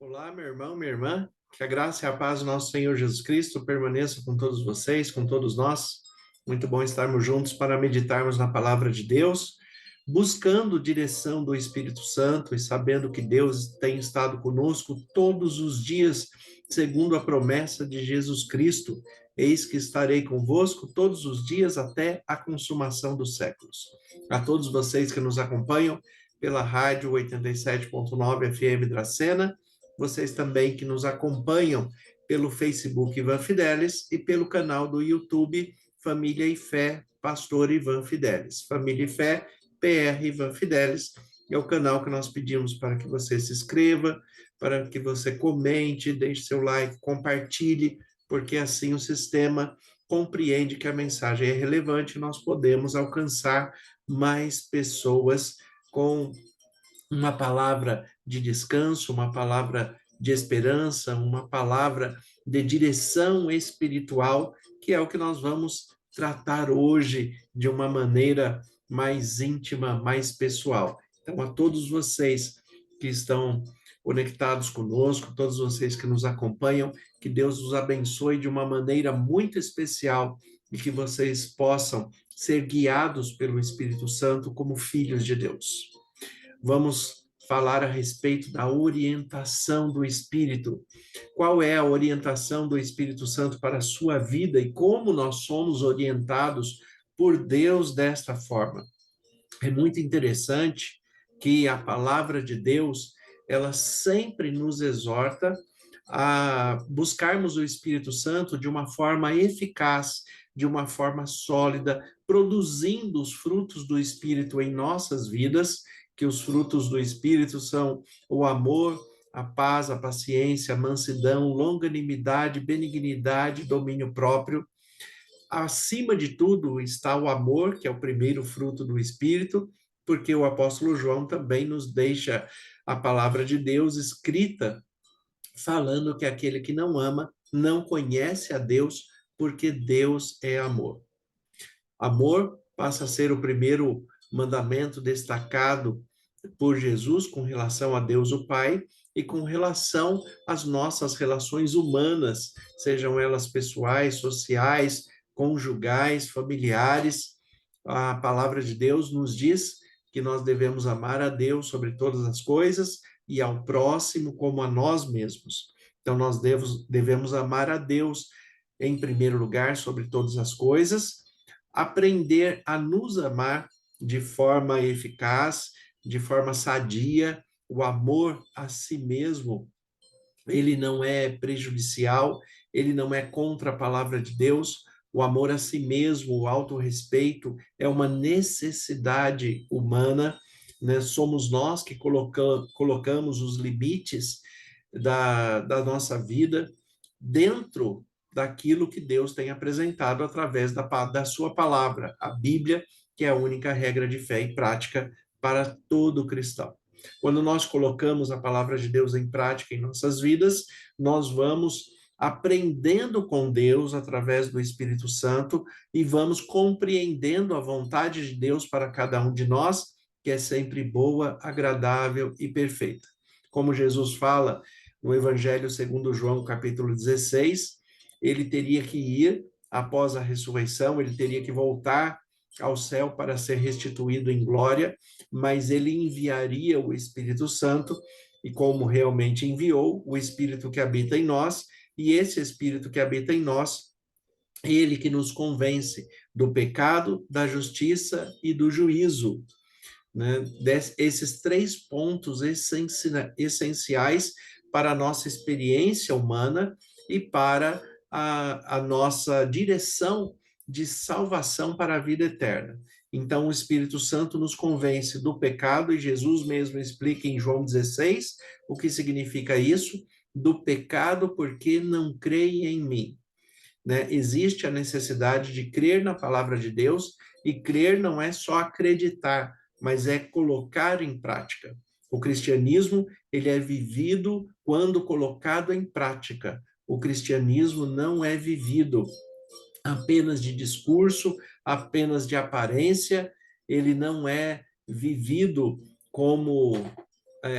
Olá, meu irmão, minha irmã, que a graça e a paz do nosso Senhor Jesus Cristo permaneça com todos vocês, com todos nós. Muito bom estarmos juntos para meditarmos na palavra de Deus, buscando direção do Espírito Santo e sabendo que Deus tem estado conosco todos os dias, segundo a promessa de Jesus Cristo. Eis que estarei convosco todos os dias até a consumação dos séculos. A todos vocês que nos acompanham pela rádio 87.9 FM Dracena, vocês também que nos acompanham pelo Facebook Ivan Fidelis e pelo canal do YouTube Família e Fé, Pastor Ivan Fidelis. Família e Fé, PR Ivan Fidelis, é o canal que nós pedimos para que você se inscreva, para que você comente, deixe seu like, compartilhe, porque assim o sistema compreende que a mensagem é relevante e nós podemos alcançar mais pessoas com uma palavra de descanso, uma palavra de esperança, uma palavra de direção espiritual, que é o que nós vamos tratar hoje de uma maneira mais íntima, mais pessoal. Então, a todos vocês que estão conectados conosco, todos vocês que nos acompanham, que Deus os abençoe de uma maneira muito especial e que vocês possam ser guiados pelo Espírito Santo como filhos de Deus. Vamos falar a respeito da orientação do Espírito. Qual é a orientação do Espírito Santo para a sua vida e como nós somos orientados por Deus desta forma? É muito interessante que a palavra de Deus, ela sempre nos exorta a buscarmos o Espírito Santo de uma forma eficaz, de uma forma sólida, produzindo os frutos do Espírito em nossas vidas, que os frutos do Espírito são o amor, a paz, a paciência, a mansidão, longanimidade, benignidade, domínio próprio. Acima de tudo está o amor, que é o primeiro fruto do Espírito, porque o apóstolo João também nos deixa a palavra de Deus escrita, falando que aquele que não ama não conhece a Deus, porque Deus é amor. Amor passa a ser o primeiro mandamento destacado por Jesus com relação a Deus o Pai e com relação às nossas relações humanas, sejam elas pessoais, sociais, conjugais, familiares. A palavra de Deus nos diz que nós devemos amar a Deus sobre todas as coisas e ao próximo como a nós mesmos. Então, nós devemos amar a Deus em primeiro lugar sobre todas as coisas, aprender a nos amar de forma eficaz, de forma sadia. O amor a si mesmo, ele não é prejudicial, ele não é contra a palavra de Deus. O amor a si mesmo, o autorrespeito, é uma necessidade humana, né? Somos nós que colocamos os limites da nossa vida dentro daquilo que Deus tem apresentado através da sua palavra, a Bíblia, que é a única regra de fé e prática para todo cristão. Quando nós colocamos a palavra de Deus em prática em nossas vidas, nós vamos aprendendo com Deus através do Espírito Santo e vamos compreendendo a vontade de Deus para cada um de nós, que é sempre boa, agradável e perfeita. Como Jesus fala no Evangelho segundo João, capítulo 16, ele teria que ir após a ressurreição, ele teria que voltar ao céu para ser restituído em glória, mas ele enviaria o Espírito Santo, e como realmente enviou, o Espírito que habita em nós, e esse Espírito que habita em nós, ele que nos convence do pecado, da justiça e do juízo, né? Esses três pontos essenciais para a nossa experiência humana e para a nossa direção de salvação para a vida eterna. Então, o Espírito Santo nos convence do pecado, e Jesus mesmo explica em João 16 o que significa isso, do pecado porque não creem em mim. Né? Existe a necessidade de crer na palavra de Deus, e crer não é só acreditar, mas é colocar em prática. O cristianismo, ele é vivido quando colocado em prática. O cristianismo não é vivido apenas de discurso, apenas de aparência, ele não é vivido como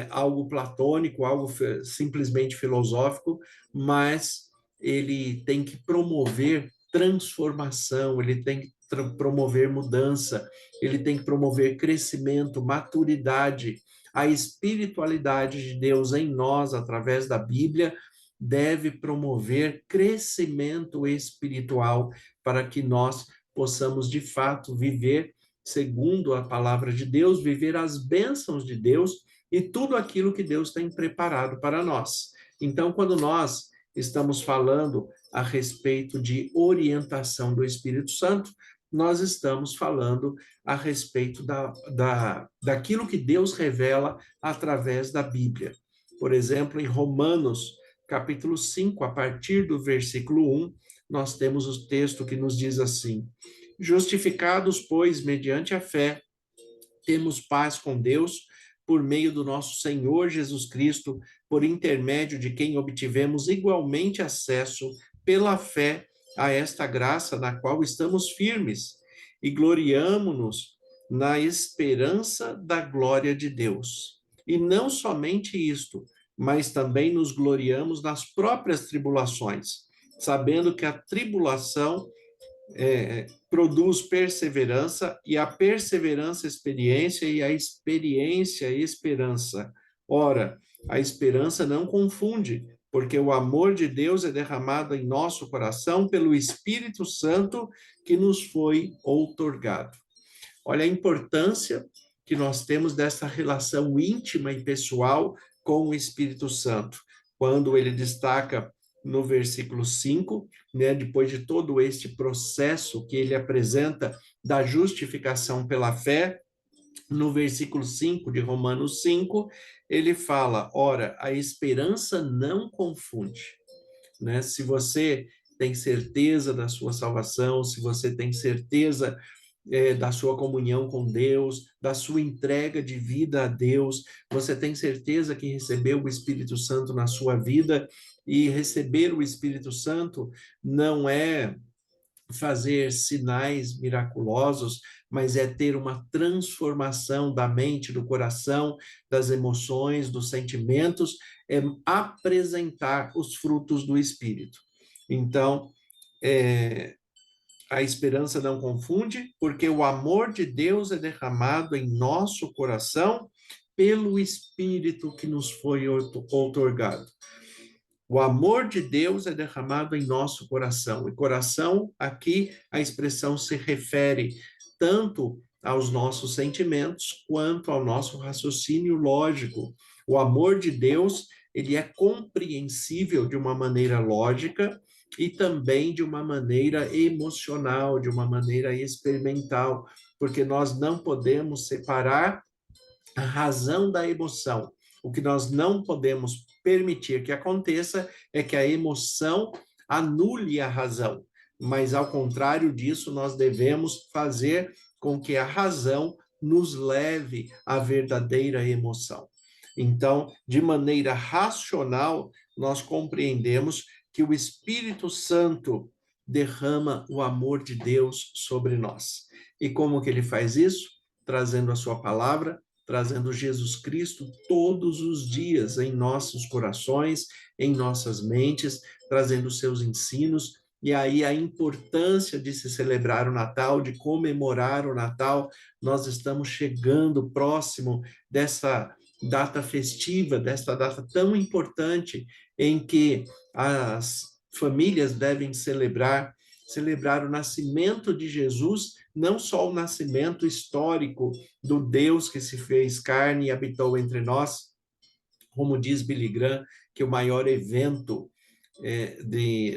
algo platônico, algo simplesmente filosófico, mas ele tem que promover transformação, ele tem que promover mudança, ele tem que promover crescimento, maturidade. A espiritualidade de Deus em nós, através da Bíblia, deve promover crescimento espiritual para que nós possamos, de fato, viver segundo a palavra de Deus, viver as bênçãos de Deus e tudo aquilo que Deus tem preparado para nós. Então, quando nós estamos falando a respeito de orientação do Espírito Santo, nós estamos falando a respeito daquilo que Deus revela através da Bíblia. Por exemplo, em Romanos, capítulo 5, a partir do versículo 1, nós temos o texto que nos diz assim: justificados, pois, mediante a fé, temos paz com Deus por meio do nosso Senhor Jesus Cristo, por intermédio de quem obtivemos igualmente acesso pela fé a esta graça na qual estamos firmes e gloriamo-nos na esperança da glória de Deus. E não somente isto, mas também nos gloriamos nas próprias tribulações, sabendo que a tribulação produz perseverança, e a perseverança, experiência, e a experiência, esperança. Ora, a esperança não confunde, porque o amor de Deus é derramado em nosso coração pelo Espírito Santo que nos foi outorgado. Olha a importância que nós temos dessa relação íntima e pessoal com o Espírito Santo. Quando ele destaca no versículo 5, né, depois de todo este processo que ele apresenta da justificação pela fé, no versículo 5 de Romanos 5, ele fala: ora, a esperança não confunde, né? Se você tem certeza da sua salvação, se você tem certeza da sua comunhão com Deus, da sua entrega de vida a Deus, você tem certeza que recebeu o Espírito Santo na sua vida, e receber o Espírito Santo não é fazer sinais miraculosos, mas é ter uma transformação da mente, do coração, das emoções, dos sentimentos, é apresentar os frutos do Espírito. Então, a esperança não confunde, porque o amor de Deus é derramado em nosso coração pelo Espírito que nos foi outorgado. O amor de Deus é derramado em nosso coração. E coração, aqui, a expressão se refere tanto aos nossos sentimentos quanto ao nosso raciocínio lógico. O amor de Deus, ele é compreensível de uma maneira lógica e também de uma maneira emocional, de uma maneira experimental, porque nós não podemos separar a razão da emoção. O que nós não podemos permitir que aconteça é que a emoção anule a razão, mas ao contrário disso, nós devemos fazer com que a razão nos leve à verdadeira emoção. Então, de maneira racional, nós compreendemos que o Espírito Santo derrama o amor de Deus sobre nós. E como que ele faz isso? Trazendo a sua palavra, trazendo Jesus Cristo todos os dias em nossos corações, em nossas mentes, trazendo os seus ensinos. E aí a importância de se celebrar o Natal, de comemorar o Natal. Nós estamos chegando próximo dessa data festiva, desta data tão importante em que as famílias devem celebrar o nascimento de Jesus, não só o nascimento histórico do Deus que se fez carne e habitou entre nós, como diz Billy Graham, que o maior evento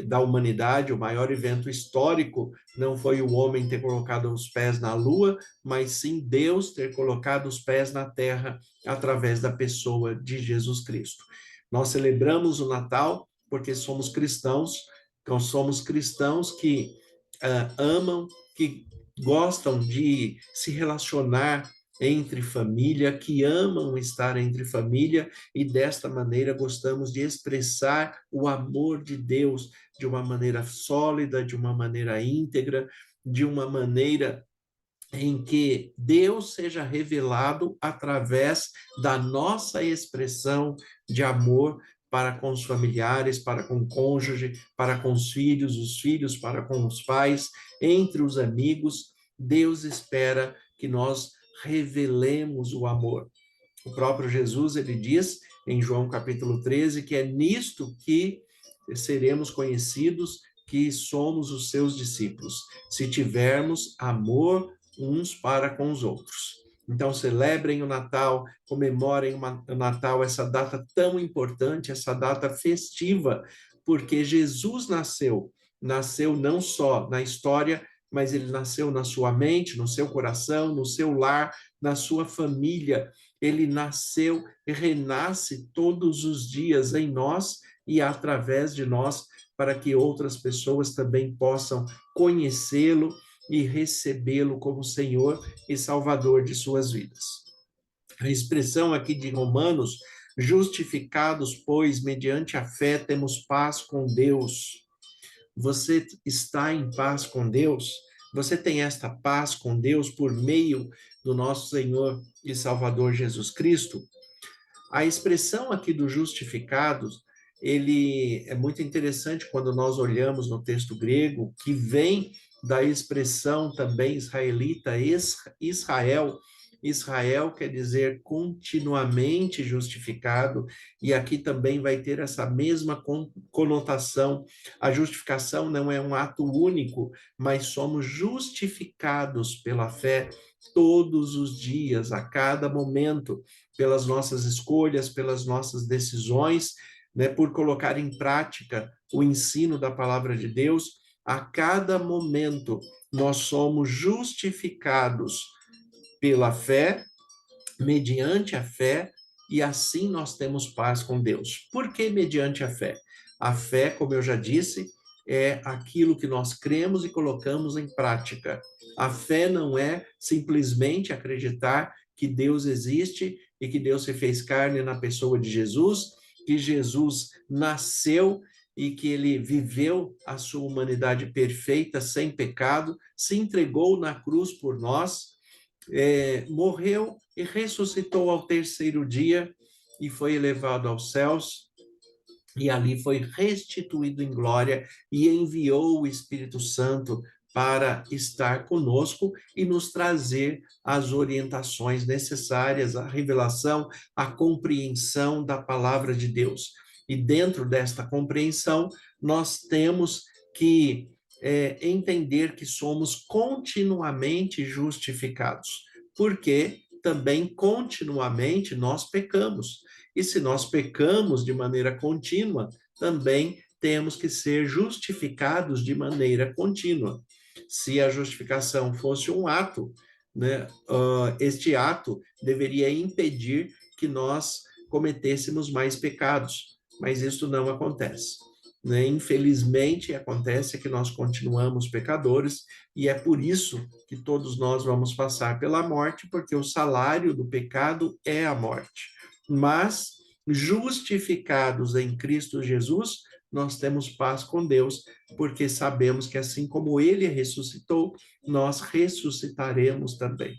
da humanidade, o maior evento histórico, não foi o homem ter colocado os pés na lua, mas sim Deus ter colocado os pés na terra através da pessoa de Jesus Cristo. Nós celebramos o Natal porque somos cristãos que amam, que gostam de se relacionar entre família, que amam estar entre família, e desta maneira gostamos de expressar o amor de Deus de uma maneira sólida, de uma maneira íntegra, de uma maneira em que Deus seja revelado através da nossa expressão de amor para com os familiares, para com o cônjuge, para com os filhos para com os pais, entre os amigos. Deus espera que nós revelemos o amor. O próprio Jesus, ele diz em João capítulo 13 que é nisto que seremos conhecidos, que somos os seus discípulos, se tivermos amor uns para com os outros. Então, celebrem o Natal, comemorem o Natal, essa data tão importante, essa data festiva, porque Jesus nasceu não só na história, mas ele nasceu na sua mente, no seu coração, no seu lar, na sua família. Ele nasceu e renasce todos os dias em nós e através de nós, para que outras pessoas também possam conhecê-lo e recebê-lo como Senhor e Salvador de suas vidas. A expressão aqui de Romanos, justificados, pois, mediante a fé, temos paz com Deus. Você está em paz com Deus? Você tem esta paz com Deus por meio do nosso Senhor e Salvador Jesus Cristo? A expressão aqui do justificados, ele é muito interessante quando nós olhamos no texto grego, que vem da expressão também israelita, Israel. Israel quer dizer continuamente justificado, e aqui também vai ter essa mesma conotação. A justificação não é um ato único, mas somos justificados pela fé todos os dias, a cada momento, pelas nossas escolhas, pelas nossas decisões, né, por colocar em prática o ensino da palavra de Deus. A cada momento nós somos justificados pela fé, mediante a fé, e assim nós temos paz com Deus. Por que mediante a fé? A fé, como eu já disse, é aquilo que nós cremos e colocamos em prática. A fé não é simplesmente acreditar que Deus existe e que Deus se fez carne na pessoa de Jesus, que Jesus nasceu e que ele viveu a sua humanidade perfeita, sem pecado, se entregou na cruz por nós, morreu e ressuscitou ao terceiro dia e foi elevado aos céus, e ali foi restituído em glória e enviou o Espírito Santo para estar conosco e nos trazer as orientações necessárias, a revelação, a compreensão da palavra de Deus. E dentro desta compreensão, nós temos que entender que somos continuamente justificados, porque também continuamente nós pecamos. E se nós pecamos de maneira contínua, também temos que ser justificados de maneira contínua. Se a justificação fosse um ato, né, este ato deveria impedir que nós cometêssemos mais pecados, mas isso não acontece. Né? Infelizmente, acontece que nós continuamos pecadores, e é por isso que todos nós vamos passar pela morte, porque o salário do pecado é a morte. Mas, justificados em Cristo Jesus, nós temos paz com Deus, porque sabemos que assim como ele ressuscitou, nós ressuscitaremos também.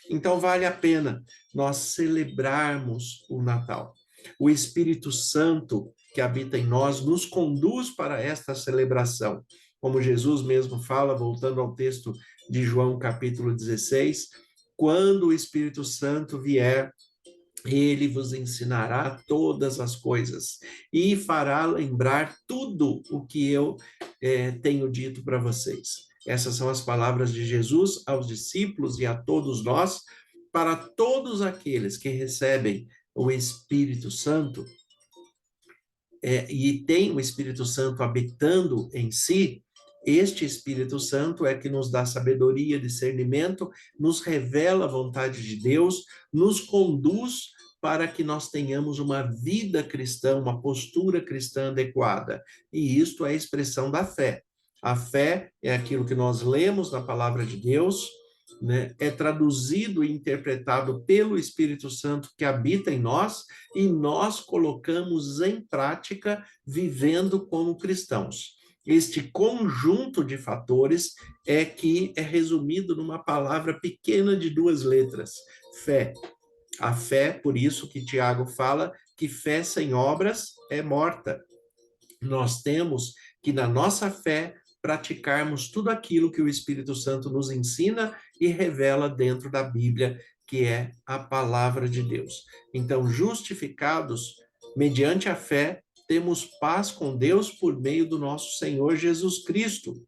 Então, vale a pena nós celebrarmos o Natal. O Espírito Santo que habita em nós nos conduz para esta celebração. Como Jesus mesmo fala, voltando ao texto de João, capítulo 16, quando o Espírito Santo vier, ele vos ensinará todas as coisas e fará lembrar tudo o que eu tenho dito para vocês. Essas são as palavras de Jesus aos discípulos e a todos nós. Para todos aqueles que recebem o Espírito Santo e tem o Espírito Santo habitando em si, este Espírito Santo é que nos dá sabedoria, discernimento, nos revela a vontade de Deus, nos conduz para que nós tenhamos uma vida cristã, uma postura cristã adequada. E isto é a expressão da fé. A fé é aquilo que nós lemos na palavra de Deus, né? É traduzido e interpretado pelo Espírito Santo que habita em nós, e nós colocamos em prática vivendo como cristãos. Este conjunto de fatores é que é resumido numa palavra pequena de 2 letras: fé. A fé, por isso que Tiago fala que fé sem obras é morta. Nós temos que, na nossa fé, praticarmos tudo aquilo que o Espírito Santo nos ensina e revela dentro da Bíblia, que é a palavra de Deus. Então, justificados mediante a fé, temos paz com Deus por meio do nosso Senhor Jesus Cristo,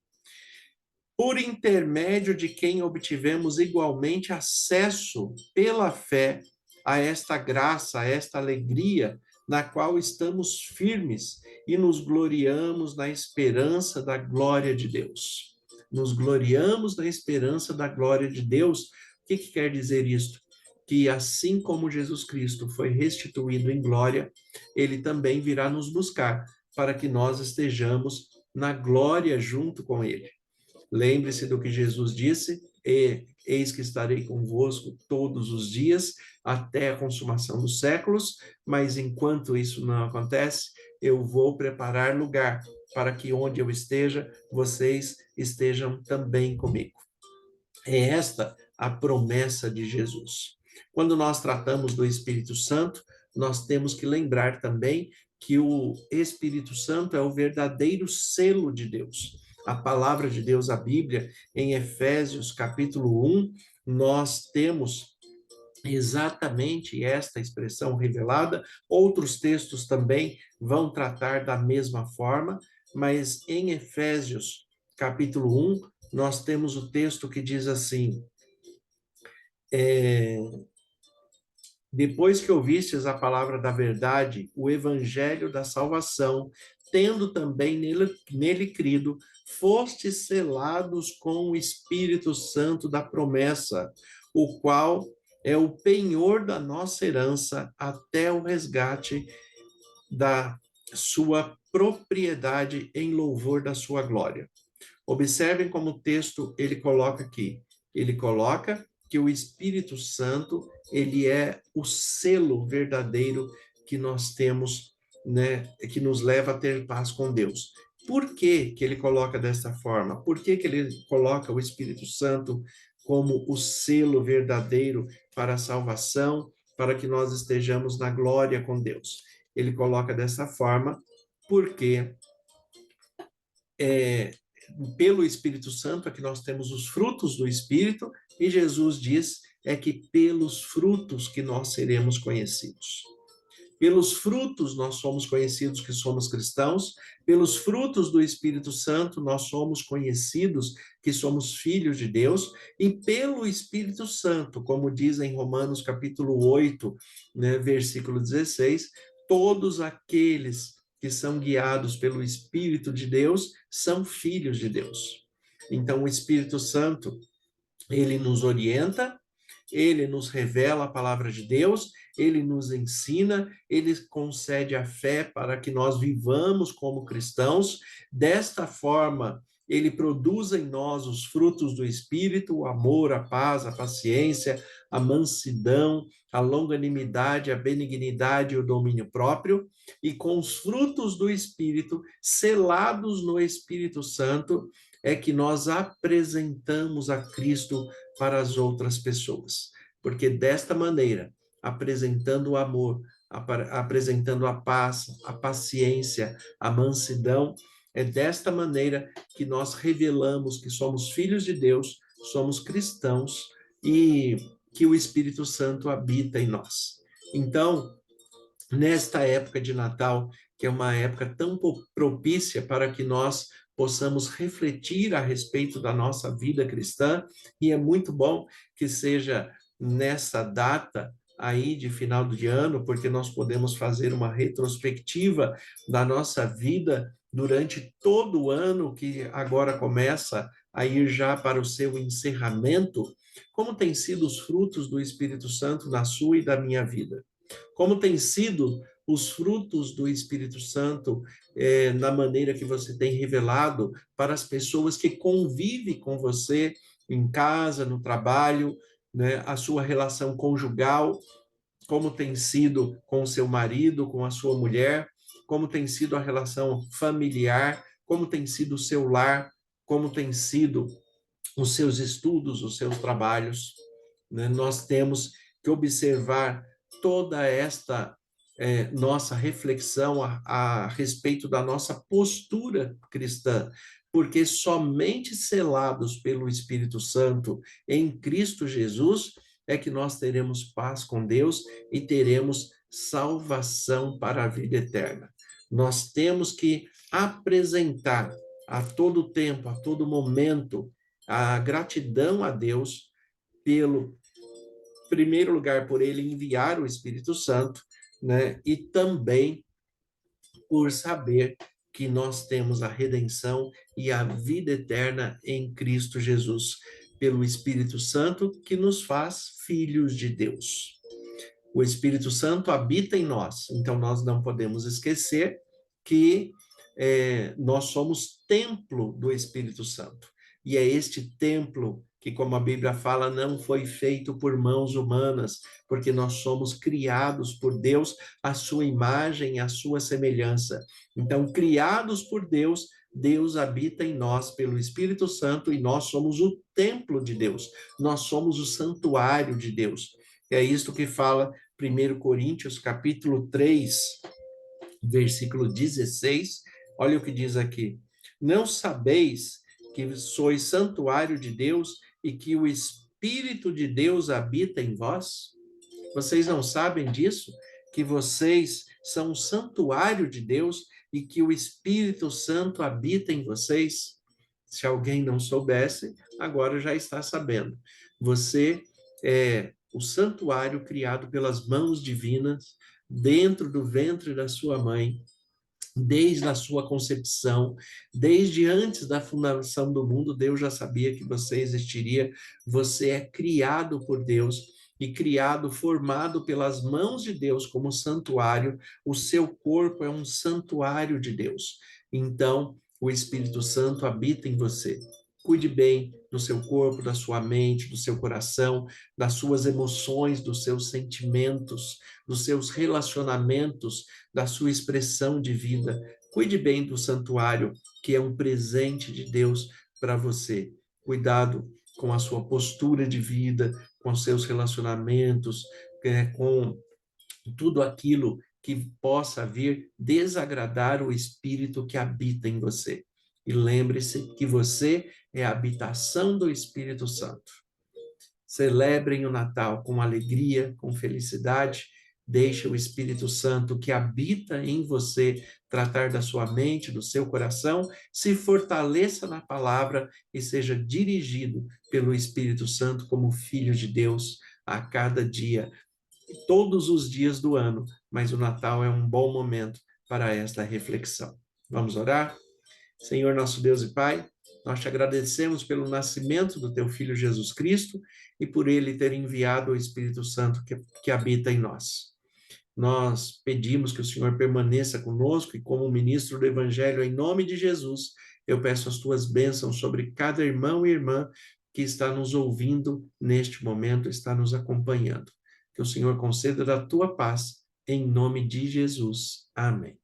por intermédio de quem obtivemos igualmente acesso pela fé a esta graça, a esta alegria, na qual estamos firmes e nos gloriamos na esperança da glória de Deus. Nos gloriamos na esperança da glória de Deus. O que quer dizer isto? Que assim como Jesus Cristo foi restituído em glória, ele também virá nos buscar para que nós estejamos na glória junto com ele. Lembre-se do que Jesus disse: eis que estarei convosco todos os dias, até a consumação dos séculos, mas enquanto isso não acontece, eu vou preparar lugar para que onde eu esteja, vocês estejam também comigo. É esta a promessa de Jesus. Quando nós tratamos do Espírito Santo, nós temos que lembrar também que o Espírito Santo é o verdadeiro selo de Deus. A palavra de Deus, a Bíblia, em Efésios capítulo 1, nós temos exatamente esta expressão revelada. Outros textos também vão tratar da mesma forma, mas em Efésios capítulo 1, nós temos o texto que diz assim: depois que ouvistes a palavra da verdade, o evangelho da salvação, tendo também nele crido, fostes selados com o Espírito Santo da promessa, o qual é o penhor da nossa herança até o resgate da sua propriedade em louvor da sua glória. Observem como o texto ele coloca aqui. Ele coloca que o Espírito Santo, ele é o selo verdadeiro que nós temos, né, que nos leva a ter paz com Deus. Por que que ele coloca dessa forma? Por que que ele coloca o Espírito Santo como o selo verdadeiro para a salvação, para que nós estejamos na glória com Deus? Ele coloca dessa forma porque pelo Espírito Santo é que nós temos os frutos do Espírito, e Jesus diz é que pelos frutos que nós seremos conhecidos. Pelos frutos nós somos conhecidos que somos cristãos, pelos frutos do Espírito Santo nós somos conhecidos que somos filhos de Deus, e pelo Espírito Santo, como diz em Romanos capítulo 8, né, versículo 16, todos aqueles que são guiados pelo Espírito de Deus são filhos de Deus. Então o Espírito Santo, ele nos orienta, ele nos revela a palavra de Deus, ele nos ensina, ele concede a fé para que nós vivamos como cristãos. Desta forma, ele produz em nós os frutos do Espírito: o amor, a paz, a paciência, a mansidão, a longanimidade, a benignidade e o domínio próprio. E com os frutos do Espírito, selados no Espírito Santo, é que nós apresentamos a Cristo para as outras pessoas. Porque desta maneira, apresentando o amor, apresentando a paz, a paciência, a mansidão, é desta maneira que nós revelamos que somos filhos de Deus, somos cristãos e que o Espírito Santo habita em nós. Então, nesta época de Natal, que é uma época tão propícia para que nós possamos refletir a respeito da nossa vida cristã, e é muito bom que seja nessa data aí de final de ano, porque nós podemos fazer uma retrospectiva da nossa vida durante todo o ano que agora começa a ir já para o seu encerramento. Como têm sido os frutos do Espírito Santo na sua e da minha vida? Como têm sido os frutos do Espírito Santo na maneira que você tem revelado para as pessoas que convivem com você em casa, no trabalho, né? A sua relação conjugal, como tem sido com o seu marido, com a sua mulher, como tem sido a relação familiar, como tem sido o seu lar, como tem sido os seus estudos, os seus trabalhos, né? Nós temos que observar toda esta nossa reflexão a respeito da nossa postura cristã, porque somente selados pelo Espírito Santo em Cristo Jesus é que nós teremos paz com Deus e teremos salvação para a vida eterna. Nós temos que apresentar a todo tempo, a todo momento, a gratidão a Deus pelo primeiro lugar por ele enviar o Espírito Santo, né? E também por saber que nós temos a redenção e a vida eterna em Cristo Jesus, pelo Espírito Santo que nos faz filhos de Deus. O Espírito Santo habita em nós, então nós não podemos esquecer que nós somos templo do Espírito Santo. E é este templo que, como a Bíblia fala, não foi feito por mãos humanas, porque nós somos criados por Deus, à sua imagem, à sua semelhança. Então, criados por Deus, Deus habita em nós pelo Espírito Santo e nós somos o templo de Deus, nós somos o santuário de Deus. É isto que fala 1 Coríntios, capítulo 3, versículo 16. Olha o que diz aqui. Não sabeis que sois santuário de Deus e que o Espírito de Deus habita em vós? Vocês não sabem disso? Que vocês são um santuário de Deus e que o Espírito Santo habita em vocês? Se alguém não soubesse, agora já está sabendo. Você é o santuário criado pelas mãos divinas, dentro do ventre da sua mãe, desde a sua concepção, desde antes da fundação do mundo, Deus já sabia que você existiria. Você é criado por Deus e criado, formado pelas mãos de Deus como santuário. O seu corpo é um santuário de Deus. Então, o Espírito Santo habita em você. Cuide bem do seu corpo, da sua mente, do seu coração, das suas emoções, dos seus sentimentos, dos seus relacionamentos, da sua expressão de vida. Cuide bem do santuário, que é um presente de Deus para você. Cuidado com a sua postura de vida, com os seus relacionamentos, com tudo aquilo que possa vir desagradar o Espírito que habita em você. E lembre-se que você é a habitação do Espírito Santo. Celebrem o Natal com alegria, com felicidade. Deixe o Espírito Santo que habita em você tratar da sua mente, do seu coração, se fortaleça na palavra e seja dirigido pelo Espírito Santo como filho de Deus a cada dia, todos os dias do ano. Mas o Natal é um bom momento para esta reflexão. Vamos orar? Senhor, nosso Deus e Pai, nós te agradecemos pelo nascimento do teu Filho Jesus Cristo e por ele ter enviado o Espírito Santo que habita em nós. Nós pedimos que o Senhor permaneça conosco e como ministro do Evangelho, em nome de Jesus, eu peço as tuas bênçãos sobre cada irmão e irmã que está nos ouvindo neste momento, está nos acompanhando. Que o Senhor conceda da tua paz, em nome de Jesus. Amém.